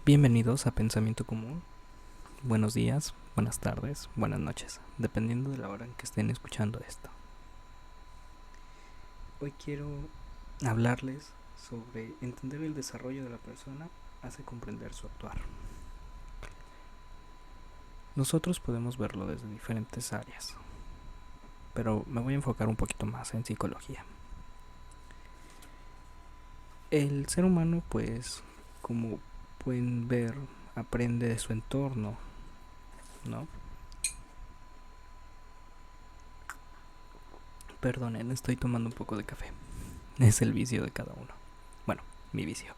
Bienvenidos a Pensamiento Común. Buenos días, buenas tardes, buenas noches, dependiendo de la hora en que estén escuchando esto. Hoy quiero hablarles sobre entender el desarrollo de la persona hace comprender su actuar. Nosotros podemos verlo desde diferentes áreas, pero me voy a enfocar un poquito más en psicología. El ser humano, pues, como pueden ver, aprende de su entorno, ¿no? Perdonen, estoy tomando un poco de café. Es el vicio de cada uno. Bueno, mi vicio.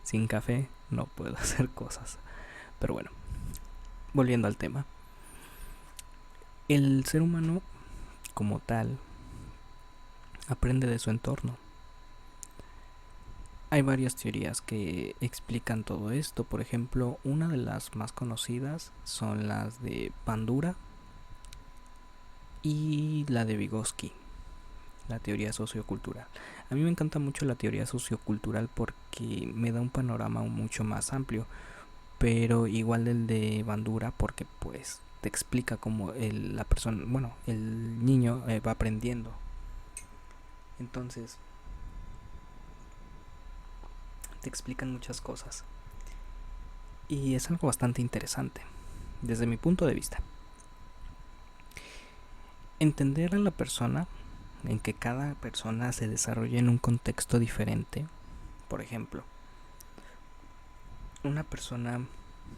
Sin café no puedo hacer cosas. Pero bueno, volviendo al tema. El ser humano, como tal, aprende de su entorno. Hay varias teorías que explican todo esto. Por ejemplo, una de las más conocidas son las de Bandura y la de Vygotsky, la teoría sociocultural. A mí me encanta mucho la teoría sociocultural porque me da un panorama mucho más amplio, pero igual el de Bandura porque pues te explica cómo la persona, bueno, el niño va aprendiendo. Entonces, te explican muchas cosas y es algo bastante interesante desde mi punto de vista. Entender a la persona, en que cada persona se desarrolla en un contexto diferente. Por ejemplo, una persona,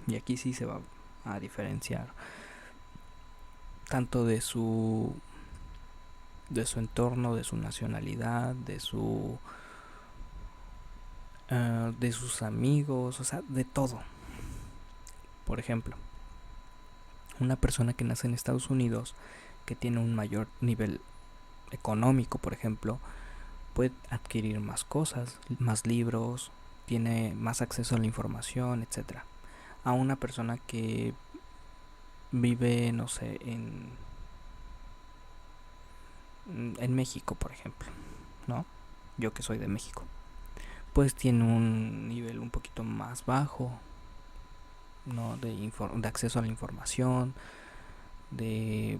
y aquí sí se va a diferenciar tanto de su entorno, de su nacionalidad, de sus amigos, o sea, de todo. Por ejemplo, una persona que nace en Estados Unidos, que tiene un mayor nivel económico, por ejemplo, puede adquirir más cosas, más libros, tiene más acceso a la información, etcétera. A una persona que vive, no sé, en México, por ejemplo, ¿no? Yo que soy de México, pues tiene un nivel un poquito más bajo, ¿no? De acceso a la información, de,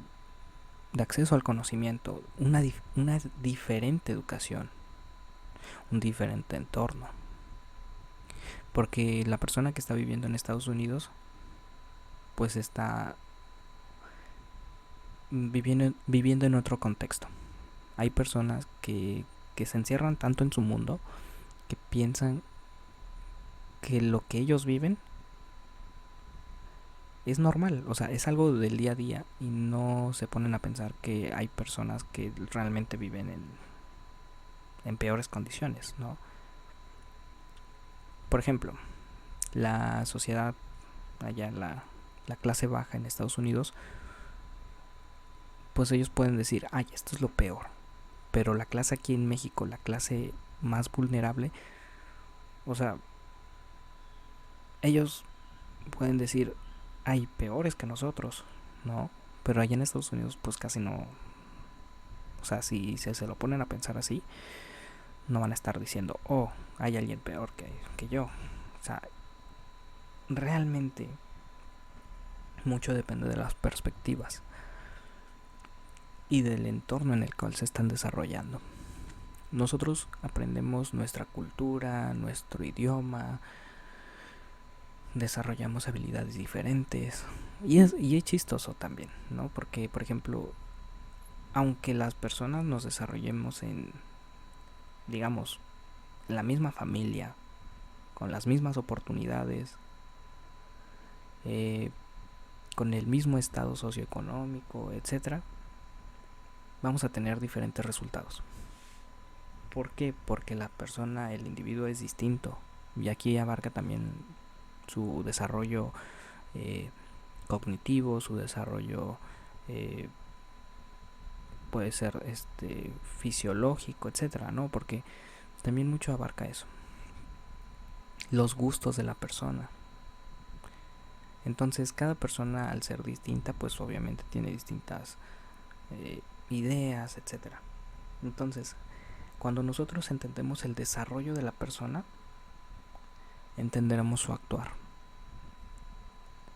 de acceso al conocimiento, una diferente educación, un diferente entorno. Porque la persona que está viviendo en Estados Unidos, pues está viviendo en otro contexto. Hay personas que se encierran tanto en su mundo que piensan que lo que ellos viven es normal, o sea, es algo del día a día y no se ponen a pensar que hay personas que realmente viven en peores condiciones, ¿no? Por ejemplo, la sociedad allá, la clase baja en Estados Unidos, pues ellos pueden decir, ay, esto es lo peor. Pero la clase aquí en México, la clase más vulnerable, o sea, ellos pueden decir, hay peores que nosotros, ¿no? Pero allá en Estados Unidos, pues casi no. O sea, si se lo ponen a pensar así, no van a estar diciendo, oh, hay alguien peor que yo. O sea, realmente mucho depende de las perspectivas y del entorno en el cual se están desarrollando. Nosotros aprendemos nuestra cultura, nuestro idioma, desarrollamos habilidades diferentes. Y es chistoso también, ¿no? Porque, por ejemplo, aunque las personas nos desarrollemos en, digamos, la misma familia, con las mismas oportunidades, eh, con el mismo estado socioeconómico, etcétera, vamos a tener diferentes resultados. ¿Por qué? Porque la persona, el individuo es distinto. Y aquí abarca también su desarrollo eh, cognitivo, su desarrollo eh, puede ser fisiológico, etcétera, ¿no? Porque también mucho abarca eso. Los gustos de la persona. Entonces, cada persona al ser distinta, pues obviamente tiene distintas ideas, etcétera. Entonces, cuando nosotros entendemos el desarrollo de la persona, entenderemos su actuar.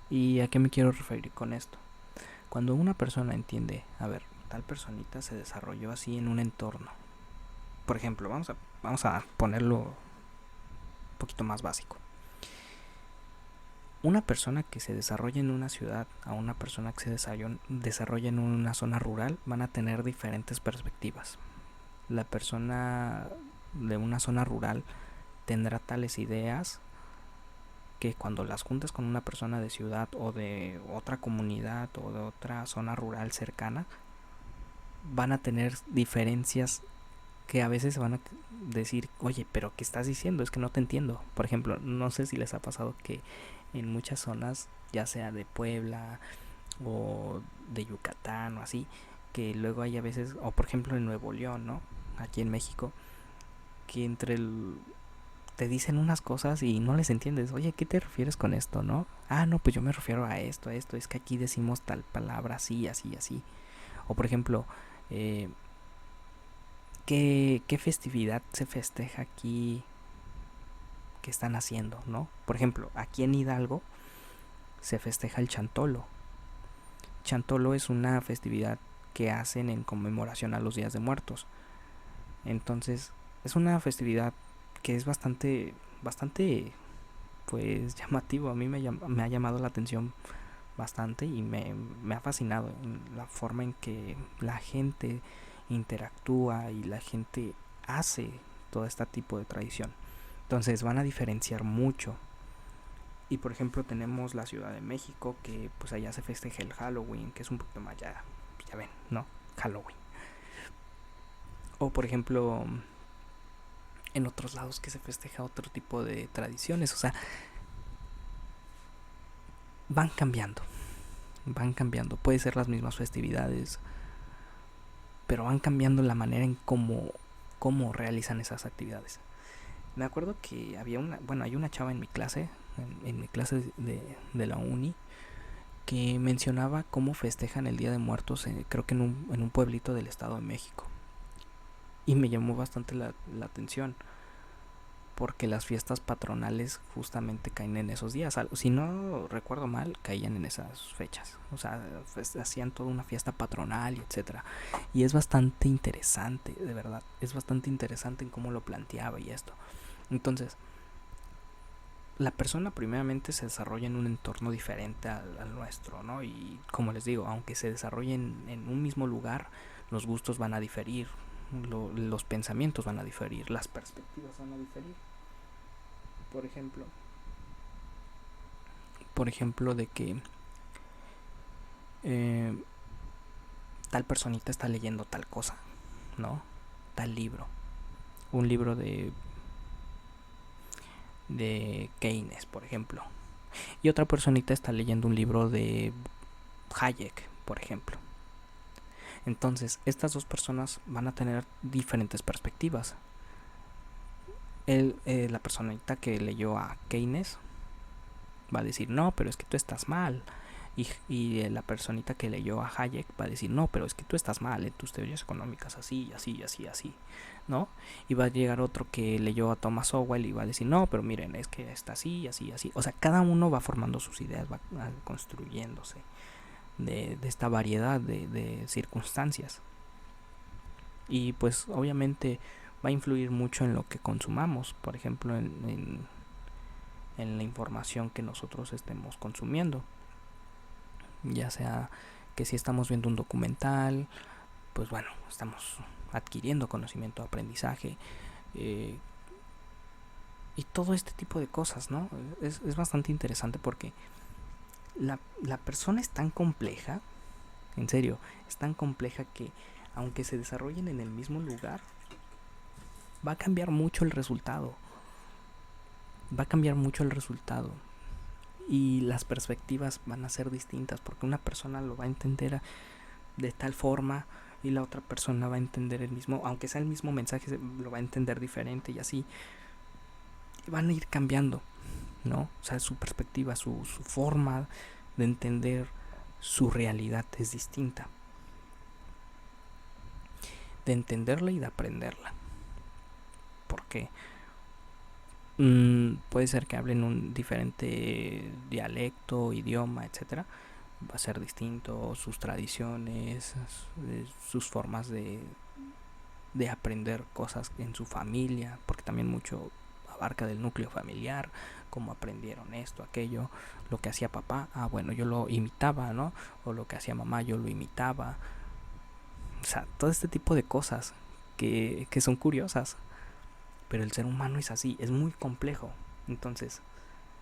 ¿Y a qué me quiero referir con esto? Cuando una persona entiende, a ver, tal personita se desarrolló así en un entorno. Por ejemplo, vamos a ponerlo un poquito más básico. Una persona que se desarrolla en una ciudad a una persona que se desarrolla en una zona rural van a tener diferentes perspectivas. La persona de una zona rural tendrá tales ideas que cuando las juntas con una persona de ciudad o de otra comunidad o de otra zona rural cercana, van a tener diferencias que a veces van a decir, oye, pero ¿qué estás diciendo? Es que no te entiendo. Por ejemplo, no sé si les ha pasado que en muchas zonas, ya sea de Puebla o de Yucatán o así, que luego hay a veces, o por ejemplo en Nuevo León, ¿no? Aquí en México, que te dicen unas cosas y no les entiendes. Oye, ¿qué te refieres con esto, no? Ah, no, pues yo me refiero a esto. Es que aquí decimos tal palabra así, así, así. O por ejemplo, ¿qué festividad se festeja aquí que están haciendo, no? Por ejemplo, aquí en Hidalgo se festeja el Chantolo. Chantolo es una festividad que hacen en conmemoración a los Días de Muertos. Entonces, es una festividad que es bastante, pues llamativo. A mí me ha llamado la atención bastante y me ha fascinado la forma en que la gente interactúa y la gente hace todo este tipo de tradición. Entonces van a diferenciar mucho. Y por ejemplo tenemos la Ciudad de México, que pues allá se festeja el Halloween, que es un poquito más ya ven, ¿no? Halloween. O por ejemplo en otros lados que se festeja otro tipo de tradiciones. O sea, van cambiando. Puede ser las mismas festividades, pero van cambiando la manera en cómo realizan esas actividades. Me acuerdo que hay una chava en mi clase, en mi clase de la uni, que mencionaba cómo festejan el Día de Muertos, creo que en un pueblito del Estado de México. Y me llamó bastante la atención, porque las fiestas patronales justamente caen en esos días. Si no recuerdo mal, caían en esas fechas. O sea, hacían toda una fiesta patronal y etcétera. Y es bastante interesante, de verdad. Es bastante interesante en cómo lo planteaba y esto. Entonces, la persona primeramente se desarrolla en un entorno diferente al nuestro, ¿no? Y como les digo, aunque se desarrollen en un mismo lugar, los gustos van a diferir, los pensamientos van a diferir, las perspectivas van a diferir. Por ejemplo, de que tal personita está leyendo tal cosa, ¿no? Tal libro, un libro de Keynes, por ejemplo, y otra personita está leyendo un libro de Hayek, por ejemplo. Entonces, estas dos personas van a tener diferentes perspectivas. La personita que leyó a Keynes va a decir, no, pero es que tú estás mal. Y la personita que leyó a Hayek va a decir, no, pero es que tú estás mal en tus teorías económicas, así, así, así, así, ¿no? Y va a llegar otro que leyó a Thomas Sowell y va a decir, no, pero miren, es que está así, así, así. O sea, cada uno va formando sus ideas, va construyéndose de esta variedad de circunstancias. Y pues obviamente va a influir mucho en lo que consumamos, por ejemplo, en la información que nosotros estemos consumiendo. Ya sea que si estamos viendo un documental, pues bueno, estamos adquiriendo conocimiento, aprendizaje, y todo este tipo de cosas, ¿no? Es bastante interesante porque la persona es tan compleja, en serio, es tan compleja que aunque se desarrollen en el mismo lugar, va a cambiar mucho el resultado. Y las perspectivas van a ser distintas, porque una persona lo va a entender de tal forma y la otra persona va a entender el mismo, aunque sea el mismo mensaje, lo va a entender diferente y así. Y van a ir cambiando, ¿no? O sea, su perspectiva, su forma de entender su realidad es distinta. De entenderla y de aprenderla. ¿Por qué? Puede ser que hablen un diferente dialecto, idioma, etcétera. Va a ser distinto, sus tradiciones, sus formas de aprender cosas en su familia, porque también mucho abarca del núcleo familiar, cómo aprendieron esto, aquello, lo que hacía papá, bueno, yo lo imitaba, ¿no? O lo que hacía mamá, yo lo imitaba. O sea, todo este tipo de cosas que son curiosas. Pero el ser humano es así, es muy complejo. Entonces,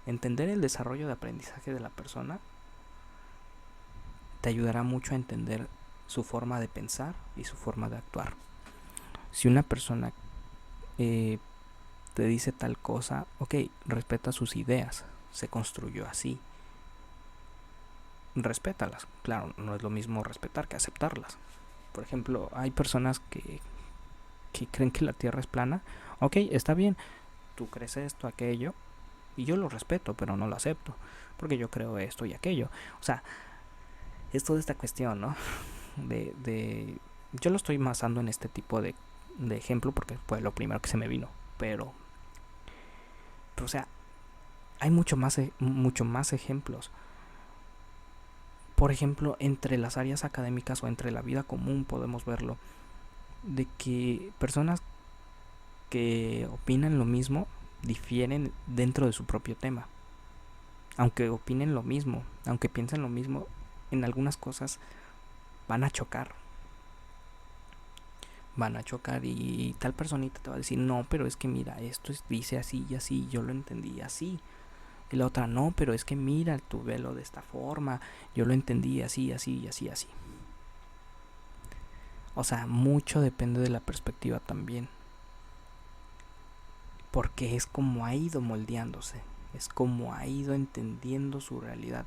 entender el desarrollo de aprendizaje de la persona te ayudará mucho a entender su forma de pensar y su forma de actuar. Si una persona te dice tal cosa, ok, respeta sus ideas, se construyó así, respétalas. Claro, no es lo mismo respetar que aceptarlas. Por ejemplo, hay personas que creen que la Tierra es plana. Ok, está bien, tú crees esto, aquello, y yo lo respeto, pero no lo acepto, porque yo creo esto y aquello. O sea, es toda esta cuestión, ¿no? Yo lo estoy basando en este tipo de ejemplo porque fue lo primero que se me vino, pero o sea, hay mucho más ejemplos. Por ejemplo, entre las áreas académicas o entre la vida común podemos verlo, de que personas que opinan lo mismo difieren dentro de su propio tema. Aunque opinen lo mismo, aunque piensen lo mismo, en algunas cosas van a chocar. Van a chocar y tal personita te va a decir, no, pero es que mira, esto dice así y así, yo lo entendí así. Y la otra, no, pero es que mira, tú velo de esta forma, yo lo entendí así, así y así, así. O sea, mucho depende de la perspectiva también. Porque es como ha ido moldeándose, es como ha ido entendiendo su realidad.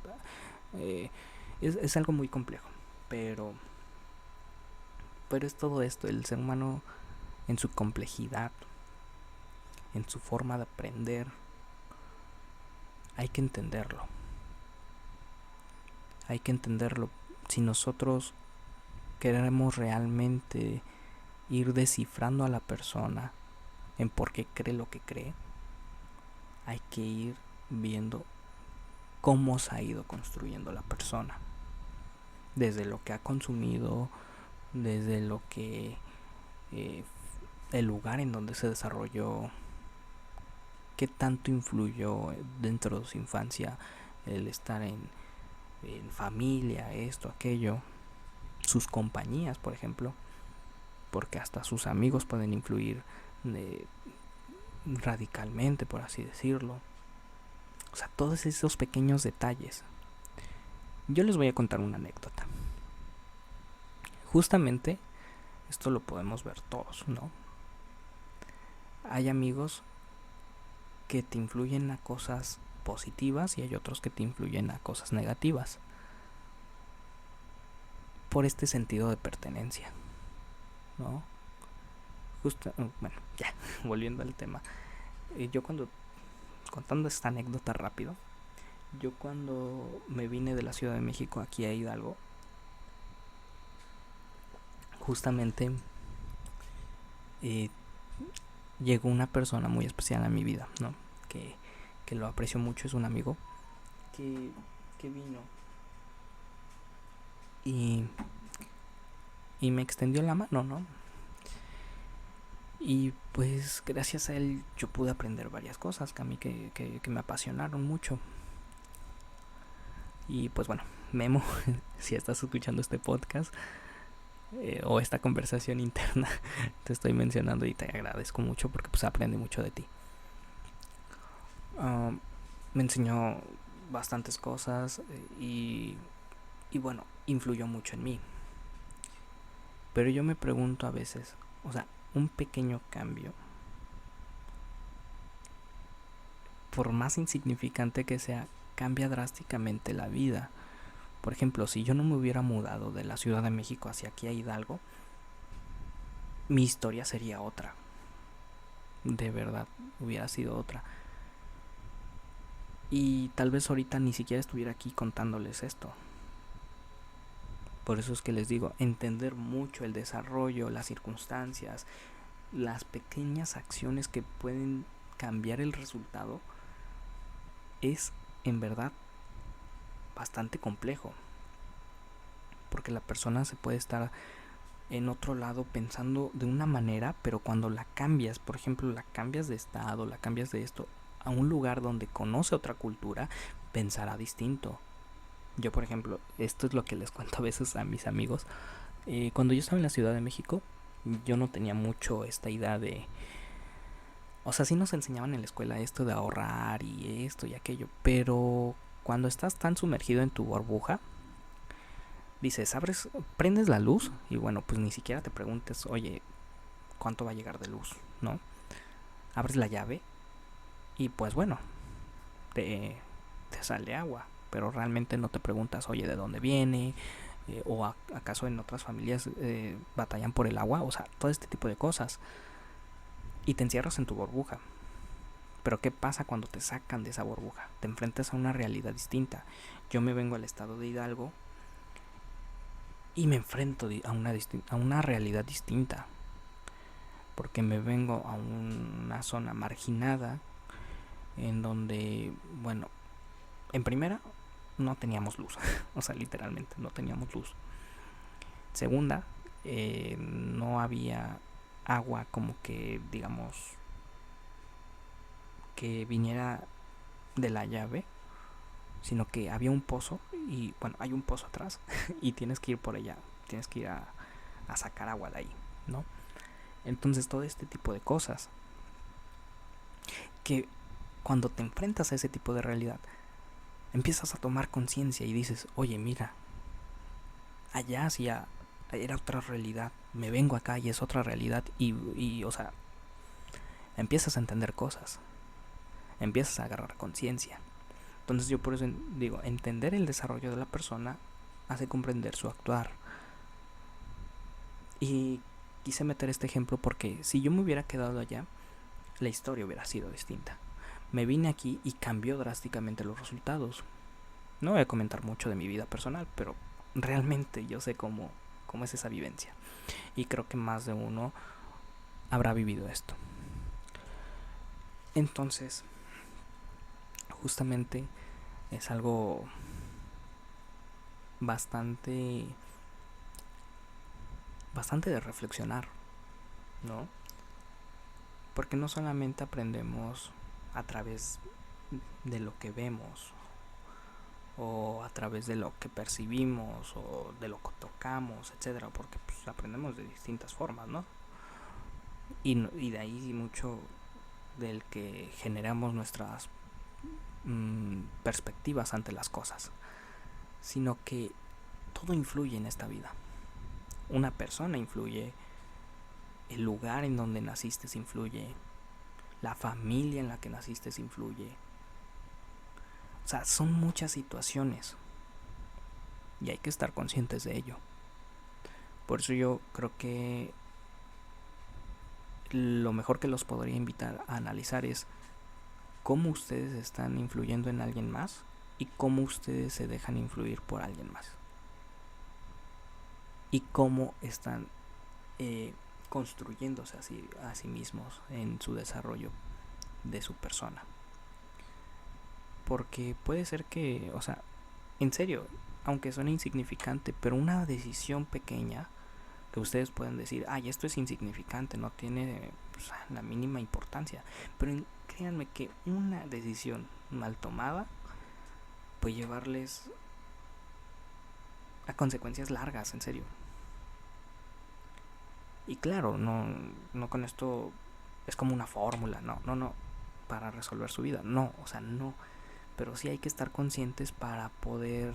Es algo muy complejo, pero, pero es todo esto, el ser humano en su complejidad, en su forma de aprender, hay que entenderlo. Hay que entenderlo. Si nosotros queremos realmente ir descifrando a la persona en por qué cree lo que cree, hay que ir viendo cómo se ha ido construyendo la persona. Desde lo que ha consumido, desde lo que el lugar en donde se desarrolló, qué tanto influyó dentro de su infancia el estar en familia, esto, aquello, sus compañías, por ejemplo, porque hasta sus amigos pueden influir radicalmente, por así decirlo. O sea, todos esos pequeños detalles. Yo les voy a contar una anécdota. Justamente esto lo podemos ver todos, ¿no? Hay amigos que te influyen a cosas positivas y hay otros que te influyen a cosas negativas. Por este sentido de pertenencia, ¿no? Bueno, ya, volviendo al tema. Yo contando esta anécdota rápido, yo cuando me vine de la Ciudad de México aquí a Hidalgo, justamente llegó una persona muy especial a mi vida, ¿no? Que lo aprecio mucho, es un amigo que vino y me extendió la mano, ¿no? Y pues gracias a él yo pude aprender varias cosas que a mí que me apasionaron mucho. Y pues bueno, Memo, si estás escuchando este podcast o esta conversación interna, te estoy mencionando y te agradezco mucho porque pues aprendí mucho de ti. Me enseñó bastantes cosas y bueno, influyó mucho en mí. Pero yo me pregunto a veces, o sea, un pequeño cambio, por más insignificante que sea, cambia drásticamente la vida. Por ejemplo, si yo no me hubiera mudado de la Ciudad de México hacia aquí a Hidalgo, mi historia sería otra. De verdad, hubiera sido otra. Y tal vez ahorita ni siquiera estuviera aquí contándoles esto. Por eso es que les digo, entender mucho el desarrollo, las circunstancias, las pequeñas acciones que pueden cambiar el resultado es en verdad bastante complejo, porque la persona se puede estar en otro lado pensando de una manera, pero cuando la cambias, por ejemplo, la cambias de estado, la cambias de esto a un lugar donde conoce otra cultura, pensará distinto. Yo, por ejemplo, esto es lo que les cuento a veces a mis amigos. Cuando yo estaba en la Ciudad de México, yo no tenía mucho esta idea de... O sea, sí nos enseñaban en la escuela esto de ahorrar y esto y aquello, pero cuando estás tan sumergido en tu burbuja, dices, prendes la luz y bueno, pues ni siquiera te preguntes, oye, ¿cuánto va a llegar de luz? ¿No? Abres la llave y pues bueno, te sale agua, pero realmente no te preguntas, oye, ¿de dónde viene? O acaso en otras familias batallan por el agua, o sea, todo este tipo de cosas. Y te encierras en tu burbuja. Pero ¿qué pasa cuando te sacan de esa burbuja? Te enfrentas a una realidad distinta. Yo me vengo al estado de Hidalgo y me enfrento a una realidad distinta. Porque me vengo a una zona marginada en donde, bueno, en primera no teníamos luz. O sea, literalmente no teníamos luz. Segunda, no había agua como que, digamos, que viniera de la llave, sino que había un pozo y bueno, hay un pozo atrás y tienes que ir por allá, tienes que ir a sacar agua de ahí, ¿no? Entonces todo este tipo de cosas que cuando te enfrentas a ese tipo de realidad empiezas a tomar conciencia y dices, oye, mira, allá sí era otra realidad, me vengo acá y es otra realidad y o sea, empiezas a entender cosas, empiezas a agarrar conciencia. Entonces yo por eso digo, entender el desarrollo de la persona hace comprender su actuar. Y quise meter este ejemplo porque si yo me hubiera quedado allá, la historia hubiera sido distinta. Me vine aquí y cambió drásticamente los resultados. No voy a comentar mucho de mi vida personal, pero realmente yo sé cómo es esa vivencia. Y creo que más de uno habrá vivido esto. Entonces, justamente es algo bastante de reflexionar, ¿no? Porque no solamente aprendemos a través de lo que vemos o a través de lo que percibimos o de lo que tocamos, etcétera, porque pues, aprendemos de distintas formas, ¿no? Y de ahí mucho del que generamos nuestras perspectivas ante las cosas, sino que todo influye en esta vida. Una persona influye, el lugar en donde naciste influye, la familia en la que naciste influye. O sea, son muchas situaciones y hay que estar conscientes de ello. Por eso yo creo que lo mejor que los podría invitar a analizar es cómo ustedes están influyendo en alguien más y cómo ustedes se dejan influir por alguien más. Y cómo están construyéndose a sí mismos en su desarrollo de su persona. Porque puede ser que, o sea, en serio, aunque suene insignificante, pero una decisión pequeña que ustedes pueden decir, ay, esto es insignificante, no tiene pues, la mínima importancia. Pero créanme que una decisión mal tomada puede llevarles a consecuencias largas, en serio. Y claro, no con esto es como una fórmula, no, para resolver su vida, no, o sea, no. Pero sí hay que estar conscientes para poder,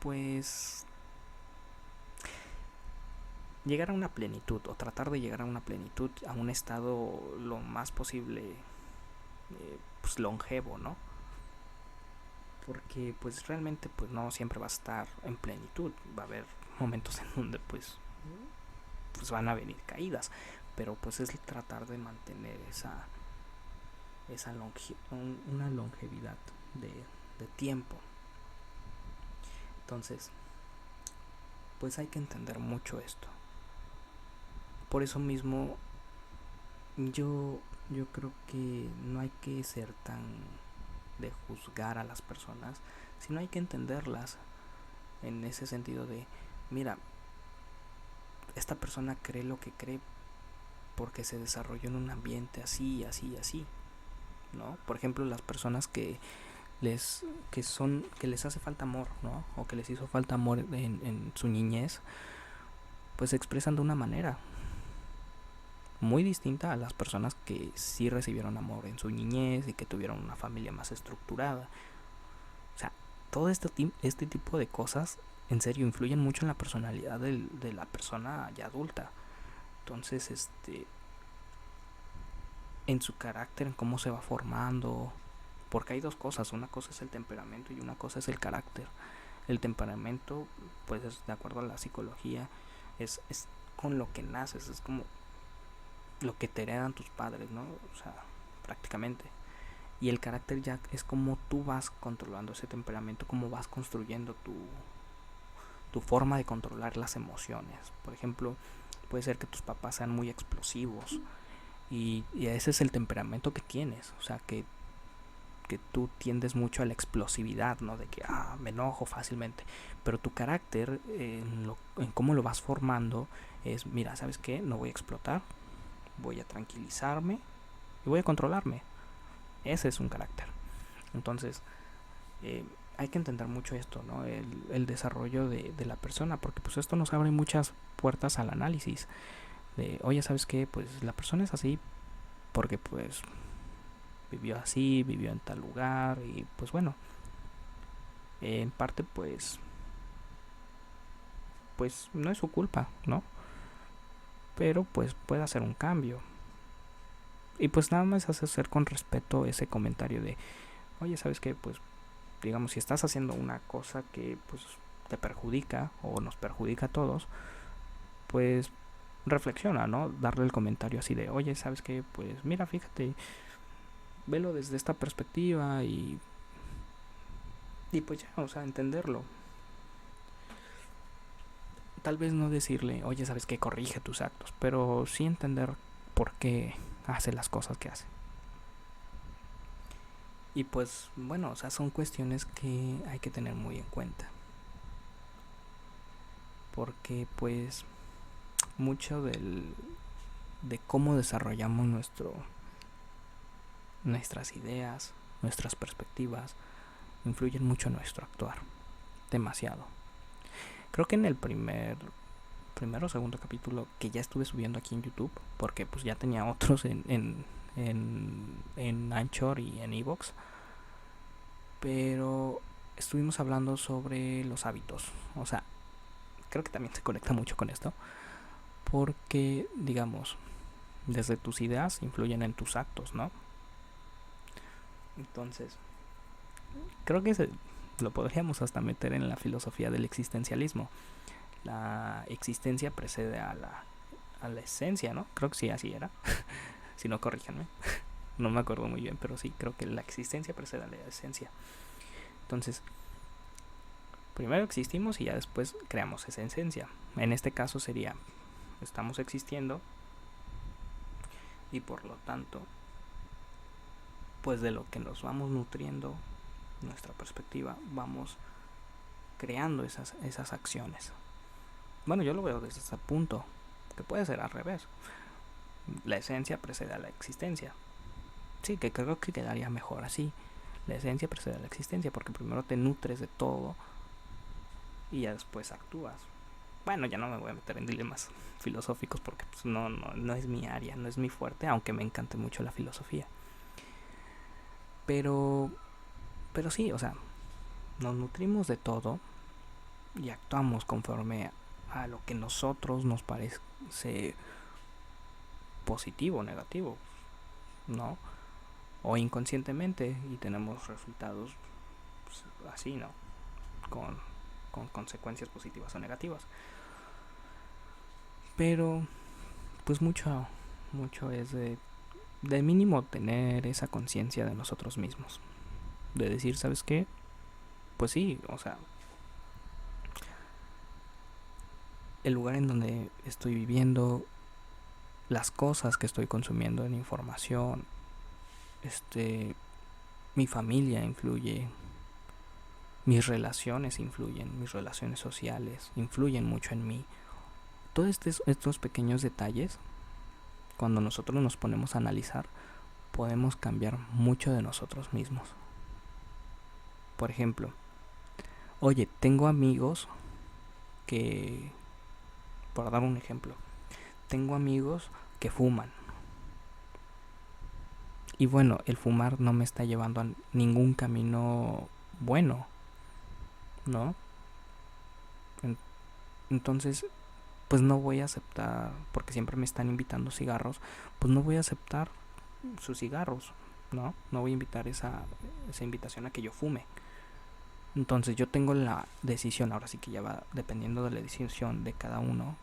pues, llegar a una plenitud o tratar de llegar a una plenitud, a un estado lo más posible pues longevo, ¿no? Porque pues realmente pues no siempre va a estar en plenitud, va a haber momentos en donde pues van a venir caídas, pero pues es tratar de mantener una longevidad de tiempo. Entonces pues hay que entender mucho esto. Por eso mismo yo yo creo que no hay que ser tan de juzgar a las personas, sino hay que entenderlas en ese sentido de, mira, esta persona cree lo que cree porque se desarrolló en un ambiente así, así, así, ¿no? Por ejemplo, las personas que les hace falta amor, ¿no? O que les hizo falta amor en su niñez, pues se expresan de una manera muy distinta a las personas que sí recibieron amor en su niñez y que tuvieron una familia más estructurada. O sea, todo este tipo de cosas en serio influyen mucho en la personalidad de la persona ya adulta. Entonces, en su carácter, en cómo se va formando, porque hay dos cosas, una cosa es el temperamento y una cosa es el carácter. El temperamento, pues de acuerdo a la psicología, es con lo que naces, es como lo que te heredan tus padres, ¿no? O sea, prácticamente. Y el carácter ya es como tú vas controlando ese temperamento, cómo vas construyendo tu forma de controlar las emociones. Por ejemplo, puede ser que tus papás sean muy explosivos y ese es el temperamento que tienes. O sea, que tú tiendes mucho a la explosividad, ¿no? De que me enojo fácilmente. Pero tu carácter, en cómo lo vas formando, es, mira, ¿sabes qué? No voy a explotar, voy a tranquilizarme y voy a controlarme. Ese es un carácter. Entonces, hay que entender mucho esto, ¿no? El desarrollo de la persona, porque pues esto nos abre muchas puertas al análisis. De, oye, ¿sabes qué? Pues la persona es así porque pues vivió así, vivió en tal lugar y pues bueno, en parte pues no es su culpa, ¿no? Pero pues puede hacer un cambio. Y pues nada más hacer con respeto ese comentario de, oye, ¿sabes qué? Pues digamos, si estás haciendo una cosa que pues te perjudica o nos perjudica a todos, pues reflexiona, ¿no? Darle el comentario así de, oye, ¿sabes qué? Pues mira, fíjate, velo desde esta perspectiva y pues ya, o sea, entenderlo. Tal vez no decirle, oye, ¿sabes qué? Corrige tus actos, pero sí entender por qué hace las cosas que hace. Y pues bueno, o sea, son cuestiones que hay que tener muy en cuenta. Porque pues mucho de cómo desarrollamos nuestras ideas, nuestras perspectivas, influyen mucho en nuestro actuar. Demasiado. Creo que en el primero o segundo capítulo que ya estuve subiendo aquí en YouTube, porque pues ya tenía otros en Anchor y en Evox, pero estuvimos hablando sobre los hábitos. O sea, creo que también se conecta mucho con esto, porque digamos, desde tus ideas influyen en tus actos, ¿no? Entonces, creo que lo podríamos hasta meter en la filosofía del existencialismo. La existencia precede a la esencia, ¿no? Creo que sí, así era. Si no, corríjanme. No me acuerdo muy bien, pero sí, creo que la existencia precede a la esencia. Entonces, primero existimos y ya después creamos esa esencia. En este caso sería, estamos existiendo y por lo tanto, pues de lo que nos vamos nutriendo, nuestra perspectiva, vamos creando esas acciones. Bueno, yo lo veo desde este punto, que puede ser al revés. La esencia precede a la existencia. Sí, que creo que quedaría mejor así. La esencia precede a la existencia, porque primero te nutres de todo y ya después actúas. Bueno, ya no me voy a meter en dilemas filosóficos porque pues, no es mi área, no es mi fuerte, aunque me encante mucho la filosofía. Pero sí, o sea, nos nutrimos de todo y actuamos conforme a lo que nosotros nos parece positivo o negativo, ¿no? O inconscientemente y tenemos resultados pues, así, ¿no? Con consecuencias positivas o negativas. Pero pues mucho es de mínimo tener esa conciencia de nosotros mismos. De decir, ¿sabes qué? Pues sí, o sea, el lugar en donde estoy viviendo las cosas que estoy consumiendo en información, mi familia influye, mis relaciones influyen, mis relaciones sociales influyen mucho en mí. Todos estos pequeños detalles, cuando nosotros nos ponemos a analizar, podemos cambiar mucho de nosotros mismos. Por ejemplo, oye, tengo amigos que, por dar un ejemplo, tengo amigos que fuman. Y bueno, el fumar no me está llevando a ningún camino bueno, ¿no? Entonces, pues no voy a aceptar, porque siempre me están invitando cigarros, pues no voy a aceptar sus cigarros, ¿no? No voy a invitar esa invitación a que yo fume. Entonces yo tengo la decisión, ahora sí que ya va dependiendo de la decisión de cada uno,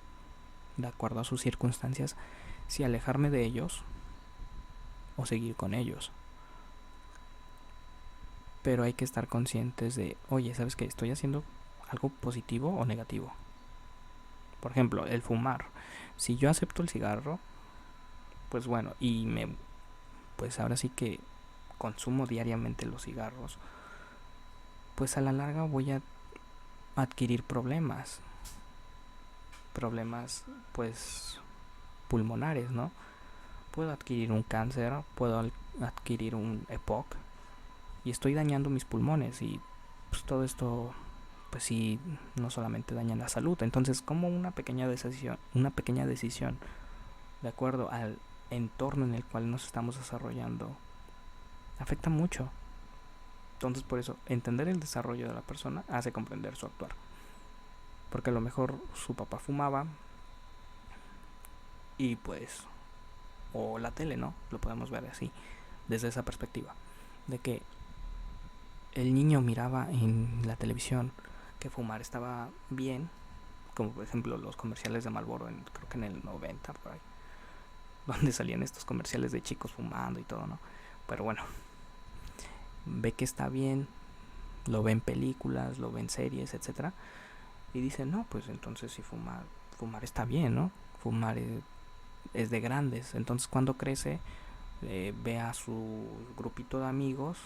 de acuerdo a sus circunstancias, si alejarme de ellos o seguir con ellos. Pero hay que estar conscientes de, oye, ¿sabes qué? ¿Estoy haciendo algo positivo o negativo? Por ejemplo, el fumar. Si yo acepto el cigarro, pues bueno, pues ahora sí que consumo diariamente los cigarros, pues a la larga voy a adquirir problemas pues pulmonares, ¿no? Puedo adquirir un cáncer, puedo adquirir un EPOC y estoy dañando mis pulmones, y pues todo esto, pues sí, no solamente daña la salud. Entonces, como una pequeña decisión de acuerdo al entorno en el cual nos estamos desarrollando afecta mucho. Entonces, por eso, entender el desarrollo de la persona hace comprender su actuar. Porque a lo mejor su papá fumaba y pues, o la tele, ¿no? Lo podemos ver así, desde esa perspectiva, de que el niño miraba en la televisión que fumar estaba bien, como por ejemplo los comerciales de Marlboro, creo que en el 90 por ahí, donde salían estos comerciales de chicos fumando y todo, ¿no? Pero bueno, ve que está bien, lo ve en películas, lo ve en series, etcétera, y dice, no, pues entonces si fumar está bien, ¿no? Fumar es de grandes. Entonces cuando crece, ve a su grupito de amigos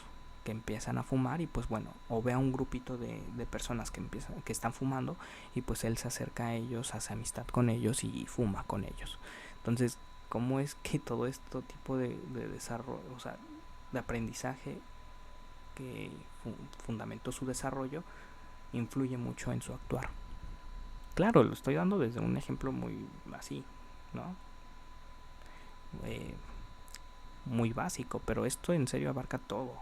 que empiezan a fumar, y pues bueno, o ve a un grupito de personas que están fumando, y pues él se acerca a ellos, hace amistad con ellos y fuma con ellos. Entonces, ¿cómo es que todo este tipo de desarrollo, o sea, de aprendizaje que fundamentó su desarrollo, influye mucho en su actuar? Claro, lo estoy dando desde un ejemplo muy así, ¿no? Muy básico, pero esto en serio abarca todo.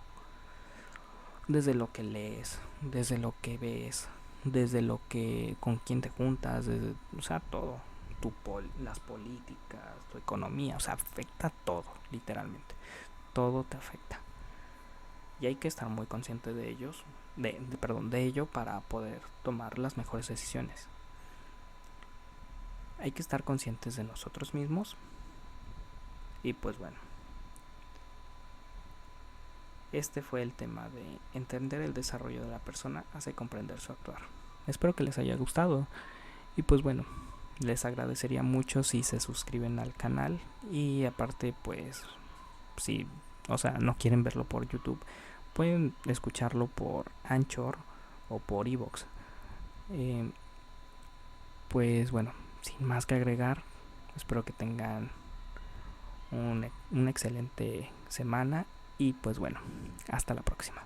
Desde lo que lees, desde lo que ves, desde lo que con quién te juntas, o sea, todo. Las políticas, tu economía, o sea, afecta todo, literalmente. Todo te afecta. Y hay que estar muy consciente de de ello para poder tomar las mejores decisiones. Hay que estar conscientes de nosotros mismos. Y pues bueno, este fue el tema de entender el desarrollo de la persona hace comprender su actuar. Espero que les haya gustado. Y pues bueno, les agradecería mucho si se suscriben al canal. Y aparte, pues, si, o sea, no quieren verlo por YouTube, pueden escucharlo por Anchor o por iVoox. Pues bueno, sin más que agregar, espero que tengan una excelente semana, y pues bueno, hasta la próxima.